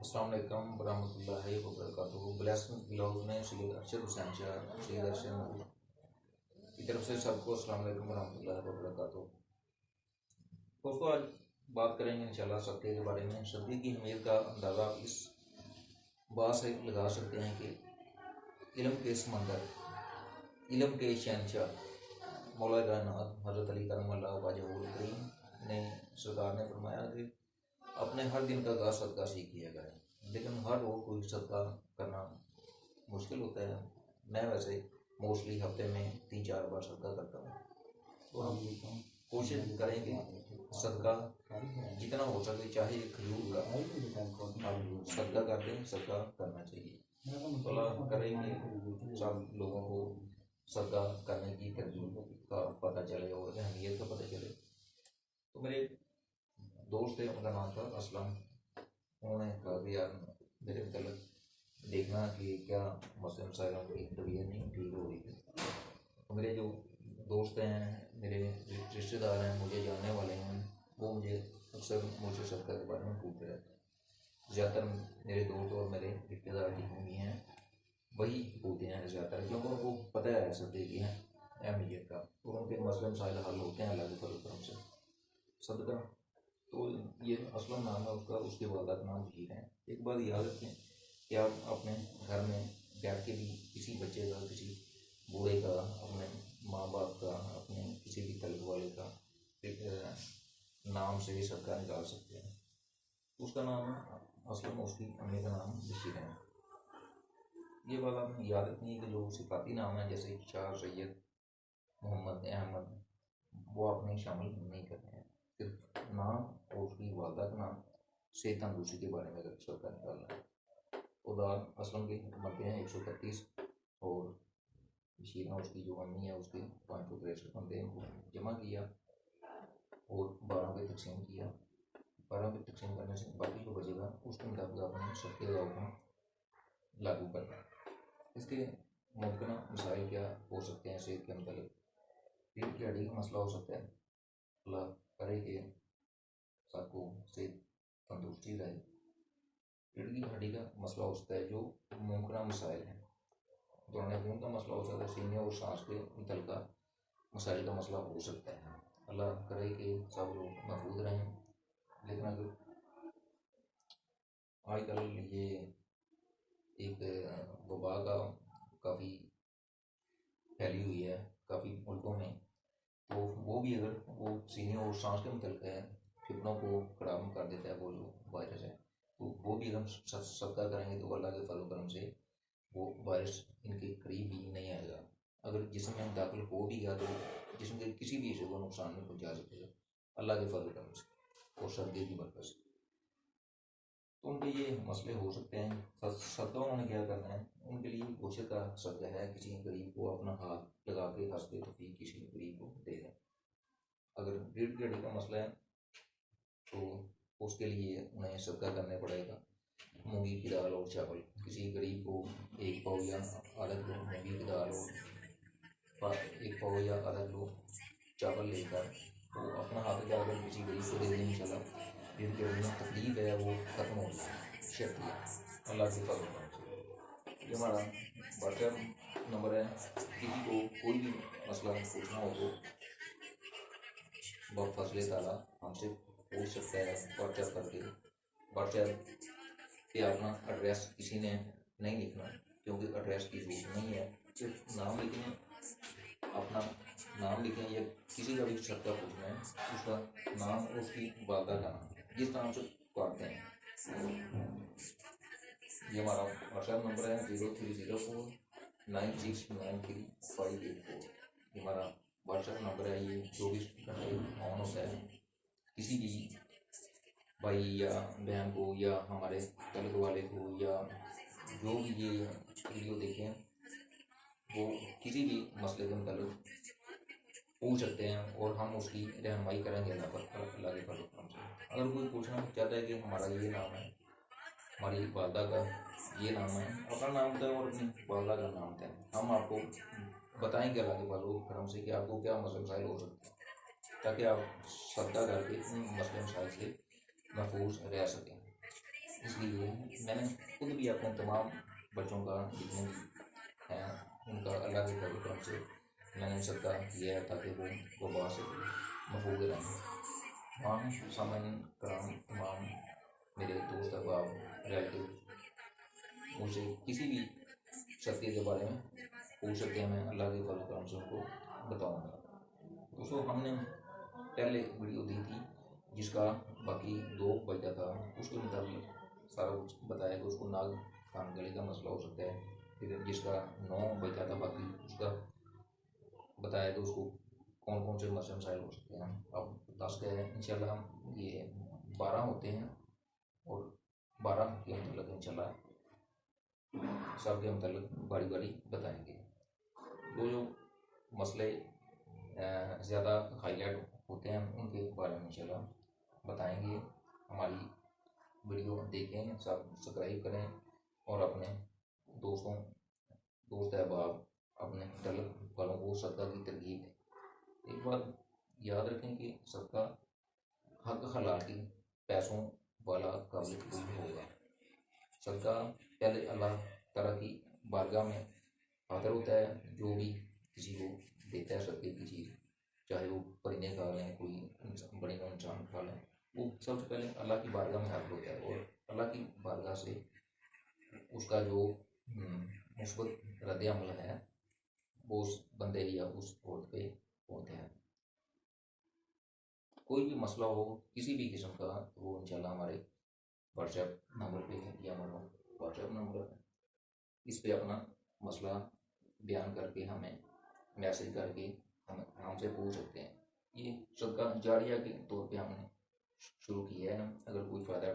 अस्सलाम वालेकुम वरहमतुल्लाहि वबरकातुहू। ब्लेसिंग ब्लॉग में सैयद अरशद हुसैन शाह सैयद अरशद की तरफ से सबको अस्सलाम वालेकुम वरहमतुल्लाहि वबरकातुहू। दोस्तों, आज बात करेंगे इंशाल्लाह सदक़े के बारे में। सदक़े की अहमियत का अंदाज़ा इस बात से लगा सकते हैं कि इल्म के समंदर, इल्म के शहंशाह मौला कायनात हज़रत अली करमल्लाहु वजहुल करीम ने सरकार ने फरमाया कि अपने हर दिन का आगाज़ सदका से किया करें, लेकिन हर रोज़ कोई सदका करना मुश्किल होता है। मैं वैसे मोस्टली हफ्ते में 3-4 बार सदका करता हूँ, तो हम कोशिश करेंगे सदका जितना हो सके, चाहे खजूर का आप सदका कर दें, सदका करना चाहिए। अल्लाह करेंगे सब लोगों को सदका करने की तरजीह का पता चले और अहमियत का पता चले। तो मेरे दोस्त थे, उनका नाम था असलम। उन्होंने कहा कि यार मेरे मतलब देखना कि क्या मसले मसाइलों की तबीयत नहीं ठीक हो रही थी। तो मेरे जो दोस्त हैं, मेरे रिश्तेदार हैं, मुझे जानने वाले हैं, वो मुझे अक्सर मुझसे सदका के बारे में पूछते रहते हैं। ज़्यादातर मेरे दोस्त और मेरे रिश्तेदार जितने भी हैं वही पूछते हैं ज़्यादातर, क्योंकि उनको पता है सदक़े की है अहमियत का, और उनके मसले मसाइल हल होते हैं अल्लाह के फजल करम से। सदका तो ये असलम नाम है उसका, उसके वादा का नाम हीर है। एक बात याद रखें कि आप अपने घर में बैठ के भी किसी बच्चे का, किसी बूढ़े का, अपने माँ बाप का, अपने किसी भी तलब वाले का एक नाम से सदका निकाल सकते हैं। उसका नाम असलम, उसकी अम्मी का नाम बशीर है। ये बात आपने याद रखनी है कि जो सिफाती नाम है जैसे शाह, सैयद, मोहम्मद, अहमद, वो आपने शामिल नहीं करने हैं। सिर्फ नाम और उसकी वालदा का नाम से तंदुरुस्ती के बारे में अगर सदका निकालना है। उदार असलम के बनते हैं 131 और बशीरा उसकी जो अम्मी है उसके 563 बनते हैं। वो जमा किया और 12 पे तकसीम किया। 12 पे तकसीम करने से बाकी जो बचेगा उसके मुताबिक आपने सबके को लागू करना है। इसके मुमकिन मसाइल क्या हो सकते हैं सेहत के मतलब? पेट की हड्डी का मसला हो सकता है। अल्लाह करे कि सबको सेहत तंदुरुस्ती रहे। पेट की हड्डी का मसला हो सकता है जो मुमकिन मसाइल हैं। दौड़ने खून का मसला हो सकता है, सीने और सांस के तल का मसाइल का मसला हो सकता है। अल्लाह करे कि सब लोग महफूज रहें। लेकिन अगर आजकल ये एक वबा का काफ़ी फैली हुई है काफ़ी मुल्कों में, तो वो भी अगर वो सीने और सांस के मुतल्लिक़ है, फितनों को खराब कर देता है वो जो वायरस है, तो वो भी हम सदका करेंगे तो अल्लाह के फजल करम से वो वायरस इनके करीब ही नहीं आएगा। अगर जिस्म में दाखिल हो भी गया तो जिस्म के किसी भी हिस्से को नुकसान नहीं पहुँचा सकेगा अल्लाह के फजल करम से और सर्दी की बरकत से। तो उनके ये मसले हो सकते हैं। सदका उन्होंने क्या करना है, उनके लिए गोशत का सदका है, किसी गरीब को अपना हाथ लगा के हंसते तफी किसी गरीब को दे दें। अगर रीढ़ की हड्डी का मसला है तो उसके लिए उन्हें सदका करने पड़ेगा मूंगी की दाल और चावल। किसी गरीब को 1 पाव या आधा किलो मूंगी की दाल और 1 पाव या आधा किलो चावल लेकर वो अपना हाथ जाकर किसी गरीब को दे दें। इंशाल्लाह रीढ़ की हड्डी में तकलीफ है वो ख़त्म होगी शर्तिया अल्लाह के फजल से। ये हमारा व्हाट्सएप नंबर है। किसी को कोई भी मसला पूछना हो तो बफज़ल ताला हमसे पूछ सकता है व्हाट्सएप करके। व्हाट्सएप पे अपना एड्रेस किसी ने नहीं लिखना, क्योंकि एड्रेस की जरूरत नहीं है। सिर्फ नाम लिखें, अपना नाम लिखें, या किसी का भी सदका पूछना है उसका नाम और उसकी वालदा का नाम जिस नाम से पढ़ते हैं। ये हमारा व्हाट्सएप नंबर है 030496935584। ये हमारा व्हाट्सएप नंबर है। ये 24 घंटे ऑन होता है। किसी भी भाई या बहन को या हमारे तलब वाले को या जो भी ये वीडियो देखें वो किसी भी मसले के मतलब पूछ सकते हैं और हम उसकी रहनुमाई करेंगे अल्लाह के फजल से। अगर कोई पूछना चाहता है कि हमारा ये नाम है, हमारी वालदा का ये नाम है, अपना नाम बताएं और अपनी वालदा का नाम बताएं, हम आपको बताएंगे अल्लाह के फजल करम से कि आपको क्या मसले मसाइल हो सकते हैं, ताकि आप सदका करके उन मसले मसाइल से महफूज रह सकें। इसलिए मैंने खुद भी अपने तमाम बच्चों का जितने भी हैं उनका अल्लाह के फजल करम से मैंने सदका किया है ताकि वो वबा से महफूज रहें। तमाम सामान्य कराम, तमाम मेरे दोस्त अहबाब, रिलेटिव मुझसे किसी भी सदक़े के बारे में पूछ सकते हैं, मैं अल्लाह के फजल करम से उनको बताऊँगा। दोस्तों, हमने पहले वीडियो दी थी जिसका बाकी 2 बचा था, उसके मुताबिक सारा कुछ बताया कि उसको नाग कान गले का मसला हो सकता है। फिर जिसका 9 बचा था बाकी उसका बताया कि उसको कौन कौन से मसले मसाइल हो सकते हैं। अब 10 का है, इंशाल्लाह ये 12 होते हैं और 12 के मतलब इंशाल्लाह सबके मतलब बारी बारी बताएंगे। जो मसले ज़्यादा हाईलाइट होते हैं उनके बारे में इंशाल्लाह बताएंगे। हमारी वीडियो देखें, सब्सक्राइब करें और अपने दोस्त अहबाब, अपने तलब वालों को सदका की तरगीब दें। एक बात याद रखें कि सदका हक हलाल की पैसों वाला काबिल कोई होगा। सदका पहले अल्लाह ताला की बारगाह में हाजिर होता है। जो भी किसी को देता है सदके की चीज़, चाहे वो परिंदे खा लें, कोई बड़े इंसान खा लें, वो सबसे पहले अल्लाह की बारगाह में हाजिर होता है और अल्लाह की बारगाह से उसका जो मुस्बत रद्द अमल है वो उस बंदे या उस औरत पे होते हैं। कोई भी मसला हो किसी भी किस्म का, वो इंशाल्लाह हमारे व्हाट्सएप नंबर पे है, या हमारा व्हाट्सएप नंबर है, इस पे अपना मसला बयान करके हमें मैसेज करके हम हमसे पूछ सकते हैं। ये सदका जारिया के तौर पे हमने शुरू किया है। अगर कोई फ़ायदा